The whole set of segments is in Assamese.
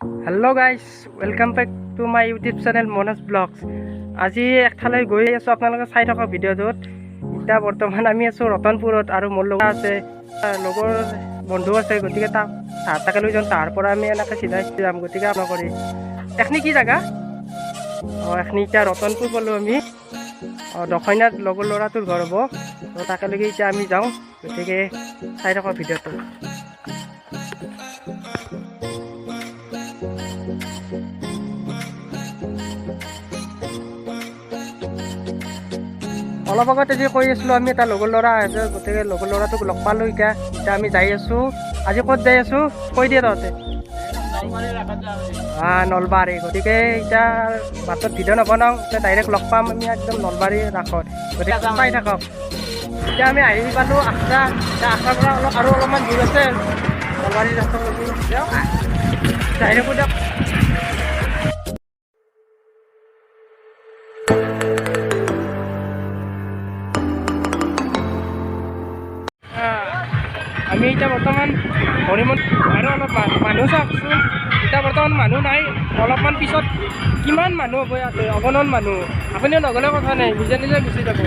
Hello guys welcome back to my YouTube channel Manoj vlogs. आज एकठाले गई आसो आपनालोके चाइ থকা ভিডিঅ'টোত। इतना बर्तमान आमी आसो रतनपुरत और मोर लग आछे लगर बंधु आछे गतिके ताके লৈ যাম तार পৰা आमी एनाके सीधा जाम गतिके आपना करी एखनी की जगह एखनी इतना रतनपुर पालो आमी दखैनात लगर लराटोर घर हबो तो ताके लगे इतना आमी जाऊँ गतिके चाइ থকা ভিডিঅ'টো। অলপ আগতে যে কৈ আছিলোঁ আমি এটা লগৰ ল'ৰা আছে গতিকে লগৰ ল'ৰাটোক লগ পালোঁ। এতিয়া আমি যাই আছোঁ। আজি ক'ত যাই আছোঁ কৈ দিয়ে তহঁতে। নলবাৰী। গতিকে এতিয়া বাটত ভিডিঅ' নবনাওঁ, এতিয়া ডাইৰেক্ট লগ পাম আমি একদম নলবাৰী ৰাসত। গতিকে চাই থাকক। এতিয়া আমি আহি পালোঁ আখৰা। এতিয়া আখৰাৰ পৰা আৰু অলপমান দূৰ আছে নলবাৰী ৰাসলৈকে। ডাইৰেক্ট দিয়ক। আমি এতিয়া বৰ্তমান হৰিমন্দিৰ আৰু অলপ মানুহ চাওকচোন। এতিয়া বৰ্তমান মানুহ নাই, অলপমান পিছত কিমান মানুহ হ'ব ইয়াতে, অগণন মানুহ। আপুনিও নগ'লে কথা নাই, নিজে নিজে গুচি যাব।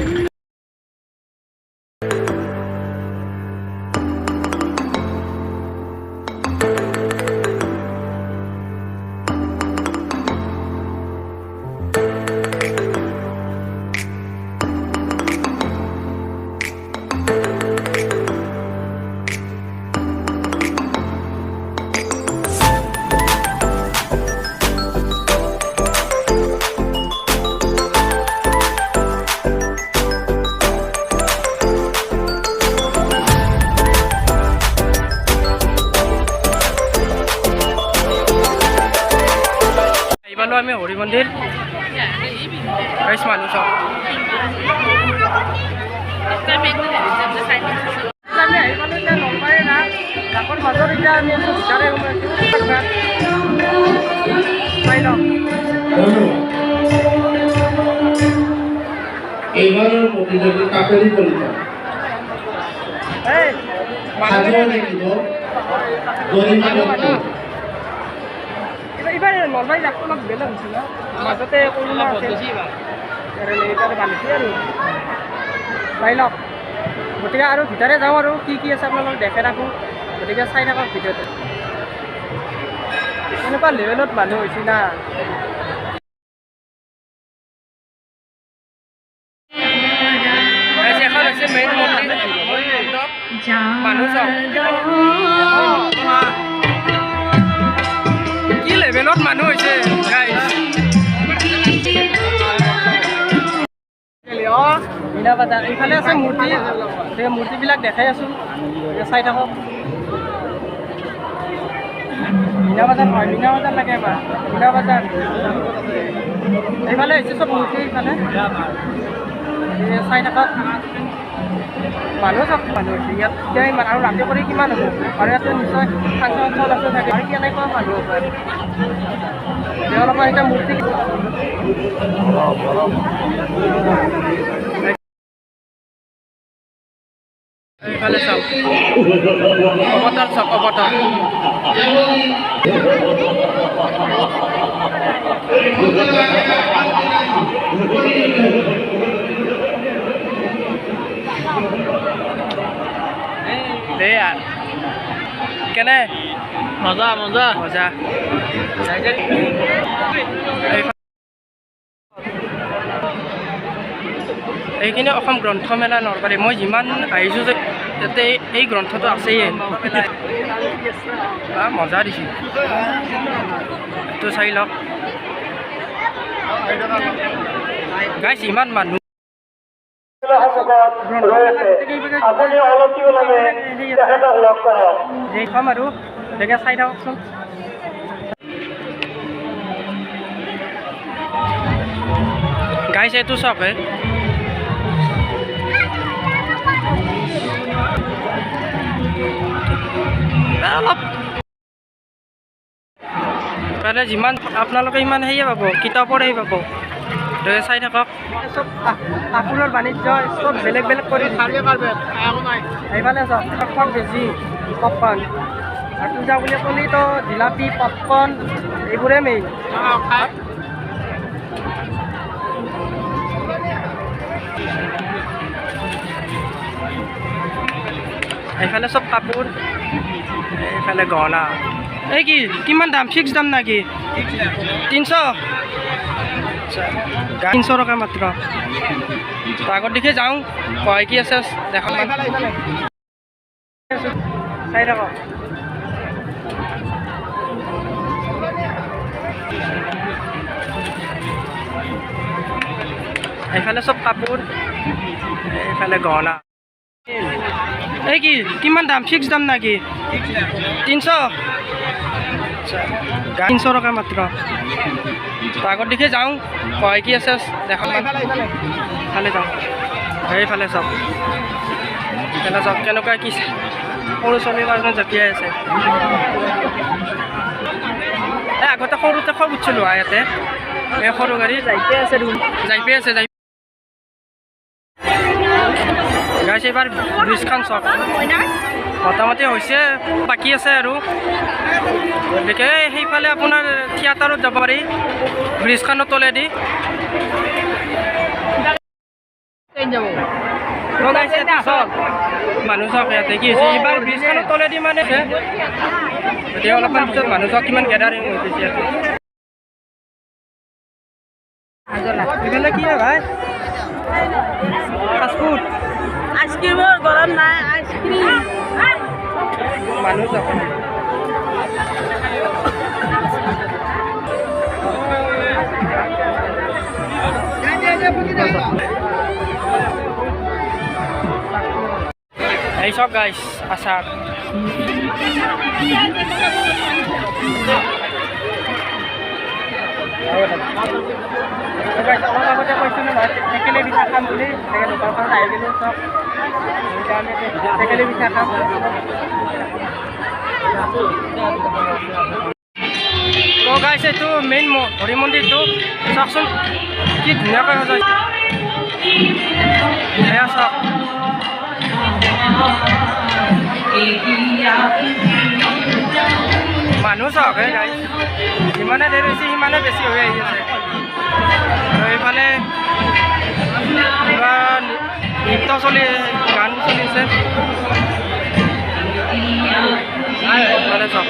আমি হৰি মন্দিৰ গাইছ মানুহ চাওঁ। আমি আহি পালোঁ এতিয়া নলবাৰী ৰাস। ৰাসৰ মাজত এতিয়া আমি আছোঁ ভিতৰে সোমাইছোঁ। চাই লওক। এইবাৰৰ প্ৰতিযোগী কাকলি কলিতা এইবাৰ নলবাৰী ৰাসটো অলপ বেলেগ হৈছিল ন, মাজতে কৰোণা আছিল বান্ধিছে আৰু চাই লওক। গতিকে আৰু ভিতৰে যাওঁ আৰু কি কি আছে আপোনালোকক দেখাই থাকোঁ। গতিকে চাই থাকক ভিডিঅ'টো। এনেকুৱা লেভেলত মানুহ হৈছে না। এখন হৈছে মেইন মন্দিৰ মানুহ চাওক। কি লেভেলত মানুহ হৈছে মীনা বজাৰ। এইফালে আছে মূৰ্তি, সেই মূৰ্তিবিলাক দেখাই আছোঁ, চাই থাকক। মীনা বজাৰ হয়, মীনা বজাৰ লাগে এবাৰ মীনা বজাৰ। এইফালে হৈছে চব মূৰ্তি, এইফালে চাই থাকক। মানুহ চব মানুহ হৈছে ইয়াত। এতিয়া ইমান আৰু ৰাতি কৰি কিমান হ'ব, আৰু ইয়াতে নিশ্চয় ফাংচন চাঞ্চন আছে থাকে, আৰু কেনেকুৱা মানুহ হ'ব। এতিয়া অলপমান এতিয়া মূৰ্তি এইফালে চাওক, অৱতাৰ চাওক, অৱতাৰ। দে यार কেনে মজা মজা মজা। এইখিনি অসম গ্ৰন্থমেলা নলবাৰী। মই যিমান আহিছোঁ যে ইয়াতে এই গ্ৰন্থটো আছেই, মজা দিছে। এইটো চাই লওক গাইছ, ইমান মানুহ। দেখুৱাম আৰু গতিকে চাই থাককচোন। গাইছ এইটো চাওক অলপ মানে যিমান আপোনালোকে ইমান সেয়ে পাব, কিতাপৰ সেই পাব। চাই থাকক। চব কাপোৰৰ বাণিজ্য চব বেলেগ বেলেগ কৰি এইফালে চাওক, বেছি পপকৰ্ণ আৰু পূজা বুলি ক'লেতো জিলাপি পপকৰ্ণ এইবোৰে মেইন। এইফালে চব কাপোৰ, এইফালে গহনা। এই কি কিমান দাম? ফিক্স দাম নাকি? 300? 300 টকা মাত্ৰ। আগত দেখি যাওঁ, কয় কি আছে দেখা চাই থাকক। এইফালে চব কাপোৰ, এইফালে গহনা। এই কি কিমান দাম? ফিক্স দাম নাকি? 300? 300 টকা মাত্ৰ। আগত দেখি যাওঁ, কয় কি আছে দেখা ফালে যাওঁ। এইফালে চাওক, এইফালে চাওক কেনেকুৱা কি সৰু ছোৱালীৰ কাৰণে জঁপিয়াই আছে। এই আগতে সৰুতে খুব উঠিছিলোঁ ইয়াতে, এই সৰু গাড়ী যাইপে আছে গাইছ। এইবাৰ ব্ৰিজখন চাওক, মোটামুটি হৈছে, বাকী আছে আৰু। গতিকে সেইফালে আপোনাৰ থিয়েটাৰত যাব পাৰি ব্ৰিজখনৰ তলেদি। মানুহ চাওক ইয়াতে কি হৈছে, এইবাৰ ব্ৰিজখনৰ তলেদি মানে গতিকে অলপমান পিছত মানুহ চাওক কিমান গেডাৰিং হৈ গৈছে ইয়াতে। এইফালে কি হয় ভাই? ফাষ্টফুড আইসক্রিমের গরম নাই আইসক্রিম মানুহ চাওক। এই সব গাইস আচার। আগতে কৈছিলোঁ নহয় টেকেলি পিঠা খাম বুলি, দোকানখনত আহি গ'লোঁ চব। সেইকাৰণে টেকেলি পিঠা খাম। তো গাইছ এইটো মেইন হৰি মন্দিৰটো চাওকচোন কি ধুনীয়াকৈ সজাইছে। এয়া চাওক, মানুহ চাওক হে গাইছ, যিমানে দেৰি হৈছে সিমানে বেছি হৈ আহি আছে। আৰু এইফালে কিবা নৃত্য চলি, গান চলিছে। এইফালে চাওক,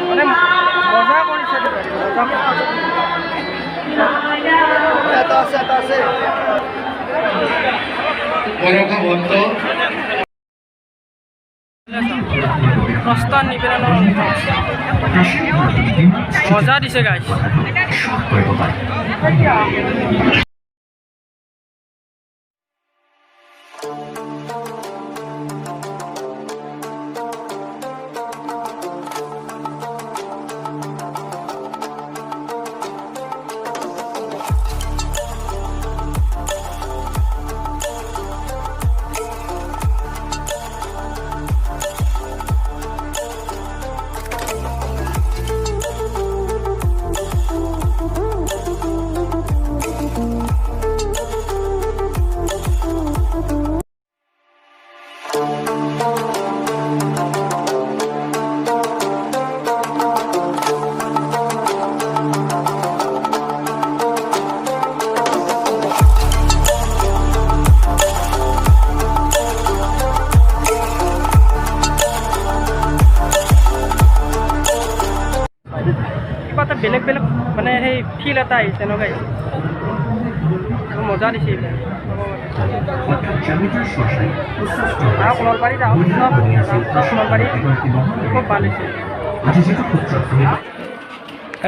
মানে মজা কৰিছে। প্ৰস্থান নিবেদনৰ মজা দিছে গাইছ। কিবা এটা বেলেগ বেলেগ মানে সেই ফিল এটা আহিছে এনেকুৱা আহিছে, মজা দিছে এইবিলাক। আৰু সোণৰবাৰী যাওঁ, চব সোণৰবাৰী খুব ভাল হৈছে।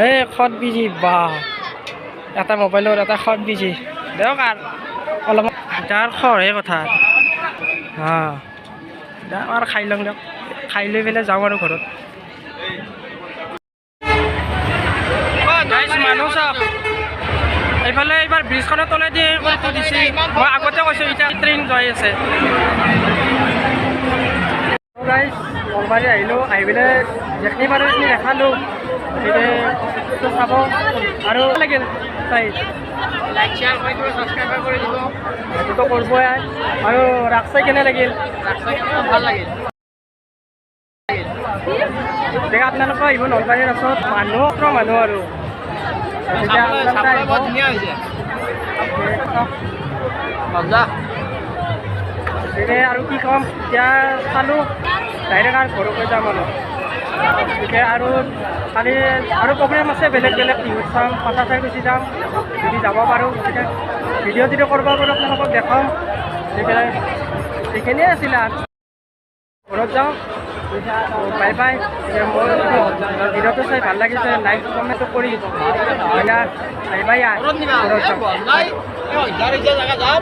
এই খত বিজি বা এটা মোবাইলৰ এটা খত বিজি দিয়ক আৰু অলপ যাৰ খৰহে কথা। আৰু খাই লওঁ দিয়ক, খাই লৈ পেলাই যাওঁ আৰু ঘৰত। মানুহ চাওক এইফালে এইবাৰ ব্ৰিজখনৰ তলেদি কৰি থৈ দিছে। মই আগতে কৈছোঁ এতিয়া ট্ৰেইন যাই আছে। নলবাৰী আহিলোঁ, আহি পেলাই যিখিনি পাৰোঁ সেইখিনি দেখালোঁ। গতিকে চাব আৰু লাগিল চাই লাইক শ্বেয়াৰ কৰি দিব, ছাবস্ক্ৰাইব কৰি দিব, সেইটোতো কৰিবই। আৰু ৰাস চাই কেনে লাগিল? ৰাস চাই ভাল লাগিল। গতিকে আপোনালোকে আহিব নলবাৰীৰ ওচৰত মানুহ আৰু গতিকে আপোনালোকে আহিব। গতিকে আৰু কি ক'ম, এতিয়া চালোঁ ডাইৰেক্ট আৰু ঘৰলৈ যাম আৰু। গতিকে আৰু কালি আৰু প্ৰগ্ৰেম আছে বেলেগ বিহুত চাম, পটাচাই গুচি যাম যদি যাব পাৰোঁ। গতিকে ভিডিঅ' যদি কৰিব পাৰোঁ আপোনালোকক দেখাম। গতিকে এইখিনিয়ে আছিলে আৰু ঘৰত যাওঁ। Bye bye. মোৰ ভিডিঅ'টো চাই ভাল লাগিছে, লাইক কমেণ্টটো কৰি বাই বাই। ঘৰত যাওঁ।